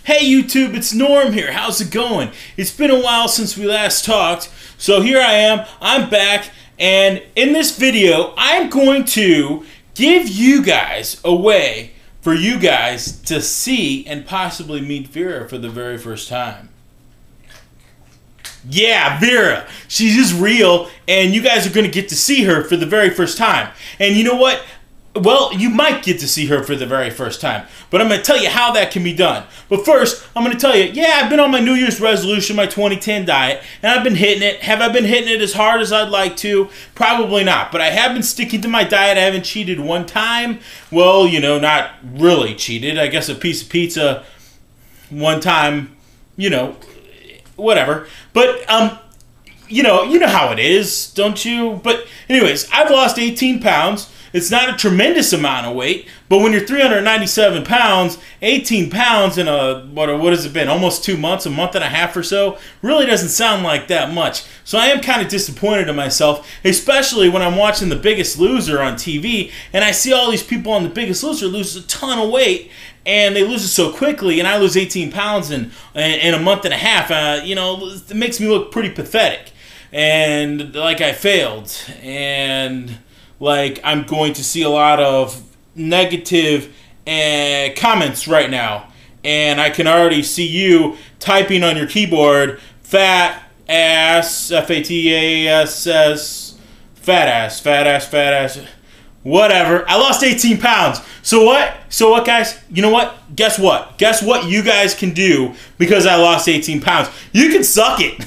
Hey YouTube, it's Norm here. How's it going? It's been a while since we last talked, so here I am. I'm back, and in this video, I'm going to give you guys a way for you guys to see and possibly meet Vera for the very first time. Yeah, Vera. She is real, and you guys are going to get to see her for the very first time. And you know what? Well, you might get to see her for the very first time, but I'm going to tell you how that can be done. But first, I'm going to tell you, yeah, I've been on my New Year's resolution, my 2010 diet, and I've been hitting it. Have I been hitting it as hard as I'd like to? Probably not, but I have been sticking to my diet. I haven't cheated one time. Well, you know, not really cheated. I guess a piece of pizza one time, you know, whatever. But, you know how it is, don't you? But anyways, I've lost 18 pounds. It's not a tremendous amount of weight, but when you're 397 pounds, 18 pounds in what has it been, almost 2 months, a month and a half or so, really doesn't sound like that much. So I am kind of disappointed in myself, especially when I'm watching The Biggest Loser on TV, and I see all these people on The Biggest Loser lose a ton of weight, and they lose it so quickly, and I lose 18 pounds in a month and a half. You know, it makes me look pretty pathetic, and like I failed, and like I'm going to see a lot of negative comments right now, and I can already see you typing on your keyboard, fat ass, F-A-T-A-S-S, fat ass, whatever. I lost 18 pounds. So what? So what, guys? You know what? Guess what? Guess what you guys can do because I lost 18 pounds? You can suck it.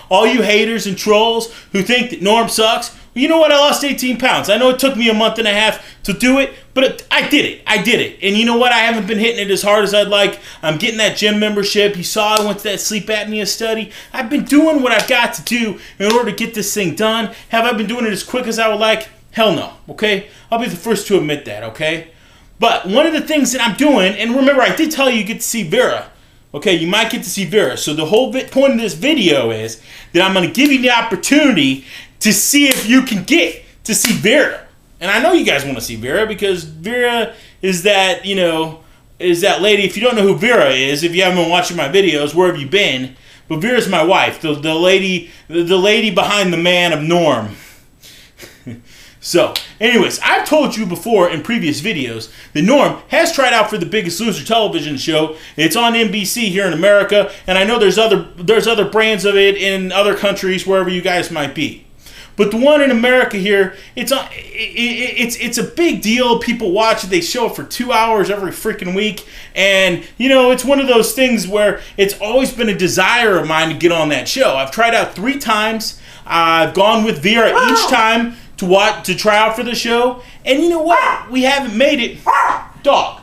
All you haters and trolls who think that Norm sucks, you know what? I lost 18 pounds. I know it took me a month and a half to do it, but I did it. I did it. And you know what? I haven't been hitting it as hard as I'd like. I'm getting that gym membership. You saw I went to that sleep apnea study. I've been doing what I've got to do in order to get this thing done. Have I been doing it as quick as I would like? Hell no, okay? I'll be the first to admit that, okay? But one of the things that I'm doing, and remember I did tell you get to see Vera. Okay, you might get to see Vera. So the whole point of this video is that I'm going to give you the opportunity to see if you can get to see Vera. And I know you guys want to see Vera because Vera is that, you know, is that lady. If you don't know who Vera is, if you haven't been watching my videos, where have you been? But Vera's my wife, the lady behind the man of Norm. So, anyways, I've told you before in previous videos that Norm has tried out for The Biggest Loser television show. It's on NBC here in America, and I know there's other brands of it in other countries, wherever you guys might be. But the one in America here, it's a big deal. People watch it. They show it for 2 hours every freaking week. And, you know, it's one of those things where it's always been a desire of mine to get on that show. I've tried out 3 times. I've gone with Vera each time to try out for the show. And you know what? We haven't made it. Dog.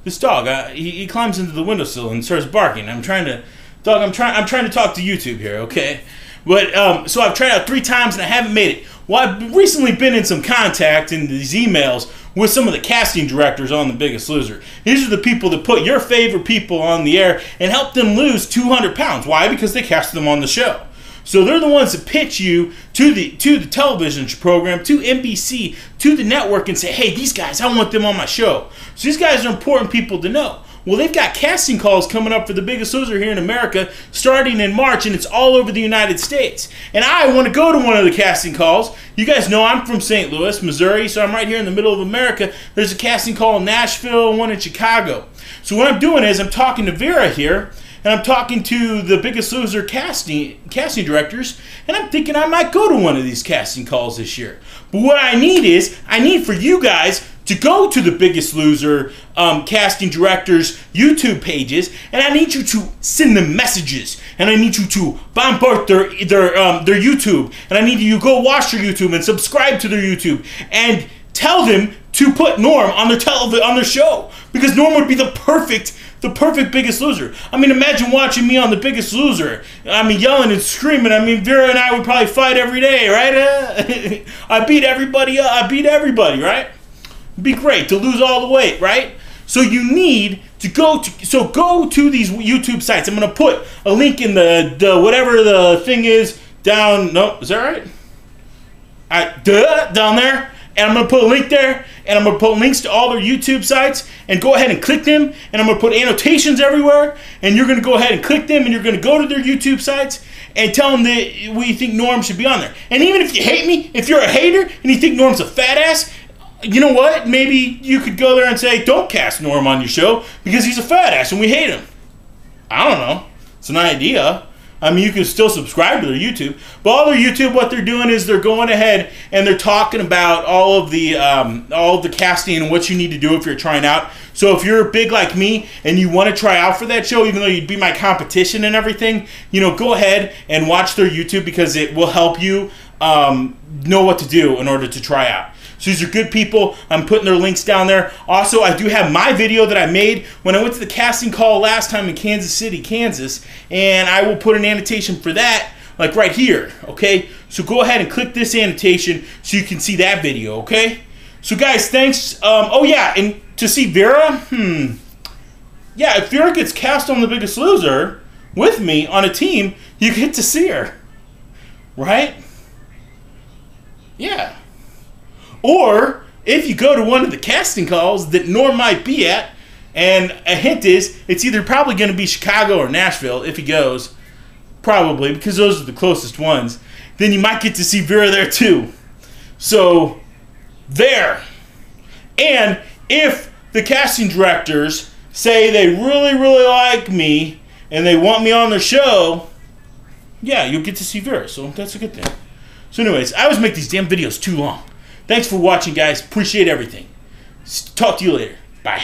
This dog, he climbs into the windowsill and starts barking. I'm trying to talk to YouTube here, okay? But, so I've tried out 3 times and I haven't made it. Well, I've recently been in some contact in these emails with some of the casting directors on The Biggest Loser. These are the people that put your favorite people on the air and help them lose 200 pounds. Why? Because they cast them on the show. So they're the ones that pitch you to the television program, to NBC, to the network and say, hey, these guys, I want them on my show. So these guys are important people to know. Well, they've got casting calls coming up for The Biggest Loser here in America starting in March, and it's all over the United States. And I want to go to one of the casting calls. You guys know I'm from St. Louis, Missouri, so I'm right here in the middle of America. There's a casting call in Nashville and one in Chicago. So what I'm doing is I'm talking to Vera here, and I'm talking to The Biggest Loser casting directors, and I'm thinking I might go to one of these casting calls this year. But what I need for you guys to go to The Biggest Loser casting directors' YouTube pages, and I need you to send them messages, and I need you to bombard their YouTube, and I need you to go watch their YouTube and subscribe to their YouTube, and tell them to put Norm on their show, because Norm would be the perfect Biggest Loser. I mean, imagine watching me on The Biggest Loser. I mean, yelling and screaming. I mean, Vera and I would probably fight every day, right? I beat everybody up. I beat everybody, right? It'd be great to lose all the weight, right? So you need to go to these YouTube sites. I'm going to put a link in the whatever the thing is down. No, is that right? Down there. And I'm going to put a link there, and I'm going to put links to all their YouTube sites, and go ahead and click them, and I'm going to put annotations everywhere, and you're going to go ahead and click them, and you're going to go to their YouTube sites, and tell them that what you think Norm should be on there. And even if you hate me, if you're a hater, and you think Norm's a fat ass, you know what? Maybe you could go there and say, don't cast Norm on your show, because he's a fat ass, and we hate him. I don't know. It's an idea. I mean, you can still subscribe to their YouTube, but all their YouTube, what they're doing is they're going ahead and they're talking about all of the casting and what you need to do if you're trying out. So if you're big like me and you want to try out for that show, even though you'd be my competition and everything, you know, go ahead and watch their YouTube, because it will help you know what to do in order to try out. So these are good people. I'm putting their links down there. Also, I do have my video that I made when I went to the casting call last time in Kansas City, Kansas, and I will put an annotation for that, like right here, okay? So go ahead and click this annotation so you can see that video, okay? So guys, thanks. Oh yeah, and to see Vera, yeah, if Vera gets cast on The Biggest Loser with me on a team, you get to see her, right? Yeah. Or if you go to one of the casting calls that Norm might be at, and a hint is it's either probably going to be Chicago or Nashville if he goes, probably, because those are the closest ones, then you might get to see Vera there too. So, there. And if the casting directors say they really, really like me and they want me on their show, yeah, you'll get to see Vera, so that's a good thing. So anyways, I always make these damn videos too long. Thanks for watching, guys. Appreciate everything. Talk to you later. Bye.